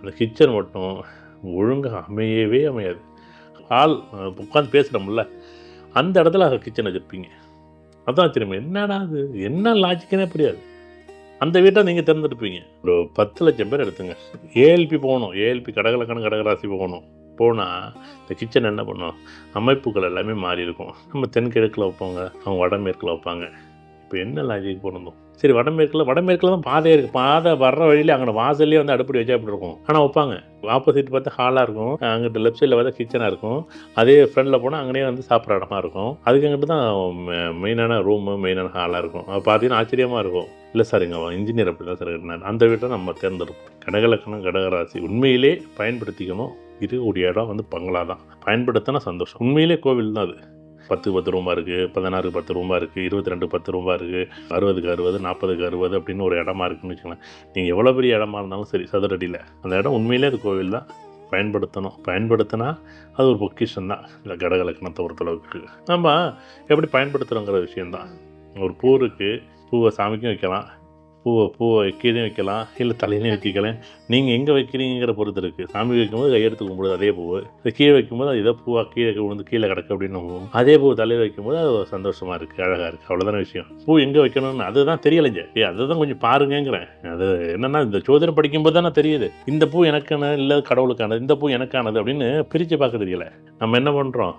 அந்த கிச்சன் மட்டும் ஒழுங்காக அமையவே அமையாது. ஹால் உட்காந்து பேசுகிறோம்ல, அந்த இடத்துல கிச்சன் வச்சுருப்பீங்க. அதான் திரும்ப என்னடா அது, என்ன லாஜிக்குன்னே புரியாது. அந்த வீட்டை நீங்கள் திறந்துருப்பீங்க. ஒரு 10,00,000 பேர் எடுத்துங்க. ஏஎல்பி போகணும், ஏஎல்பி கடகலக்கணம் கடகராசி போகணும். போனால் இந்த கிச்சன் என்ன பண்ணும், அமைப்புகள் எல்லாமே மாறி இருக்கும். நம்ம தென்கிழக்கில் வைப்போங்க, அவங்க வடமேற்கில் வைப்பாங்க. இப்போ என்ன லாஜிக் பொருந்தும்? சரி, வடமேற்கில் தான் பாதை இருக்குது. பாதை வர்ற வழியிலே அங்கே வாசல்லே வந்து அடுப்படி வச்சா எப்படி இருக்கும்? ஆனால் வைப்பாங்க. ஆப்போசிட் பார்த்தா ஹாலாக இருக்கும், அங்கிட்ட லெஃப்ட் சைடில் பார்த்தா கிச்சனாக இருக்கும். அதே ஃப்ரண்டில் போனால் அங்கேயே வந்து சாப்பிட்ற இடமா இருக்கும். அதுக்கு அங்கிட்டு தான் மெயினான ரூமு, மெயினான ஹாலாக இருக்கும். அது பார்த்தீங்கன்னா ஆச்சரியமாக இருக்கும். இல்லை சார், எங்கள் இன்ஜினியர் அப்படி தான் சார் கட்டினார். அந்த வீட்டை நம்ம தேர்ந்தெடுப்போம். கடகலக்கணம் கடகராசி உண்மையிலே பயன்படுத்திக்கணும். இருக்கக்கூடிய இடம் வந்து பங்களா தான். பயன்படுத்தினா சந்தோஷம். உண்மையிலே கோவில் தான் அது. 10 ரூமா இருக்குது, 16 10 ரூமா இருக்குது, 22 10 ரூமா இருக்குது, 60க்கு 60 40க்கு 60 அப்படின்னு ஒரு இடமா இருக்குன்னு வச்சுக்கலாம். நீங்கள் எவ்வளோ பெரிய இடமா இருந்தாலும் சரி, சதுரடியில் அந்த இடம் உண்மையிலே அது கோவில் தான். பயன்படுத்தணும். பயன்படுத்தினா அது ஒரு பொக்கிஷன் தான். இந்த கடகலக்கணத்தை பொறுத்தளவுக்கு நம்ம எப்படி பயன்படுத்துகிறோங்கிற விஷயந்தான். ஒரு பூ இருக்குது, பூவை சாமிக்கும் வைக்கலாம், பூவை கீழே வைக்கலாம், இல்லை தலையிலையும் வச்சுக்கலாம். நீங்கள் எங்கே வைக்கிறீங்கிற பொறுத்து இருக்குது. சாமி வைக்கும்போது கையெடுத்து கும்பிடுது அதே பூவு, இது கீழே வைக்கும்போது அது ஏதோ பூவாக கீழே விழுந்து கீழே கிடக்கு அப்படின்னு போகும். அதே பூ தலையில் வைக்கும்போது அது சந்தோஷமாக இருக்குது, அழகாக இருக்குது. அவ்வளோதான விஷயம். பூ எங்கே வைக்கணும்னு அதுதான் தெரியலைங்க. அதுதான் கொஞ்சம் பாருங்கிறேன். அது என்னென்னா, இந்த ஜோதிடம் படிக்கும்போது தானே தெரியுது, இந்த பூ எனக்கானது இல்லை கடவுளுக்கானது, இந்த பூ எனக்கானது அப்படின்னு பிரித்து பார்க்க தெரியலை. நம்ம என்ன பண்ணுறோம்,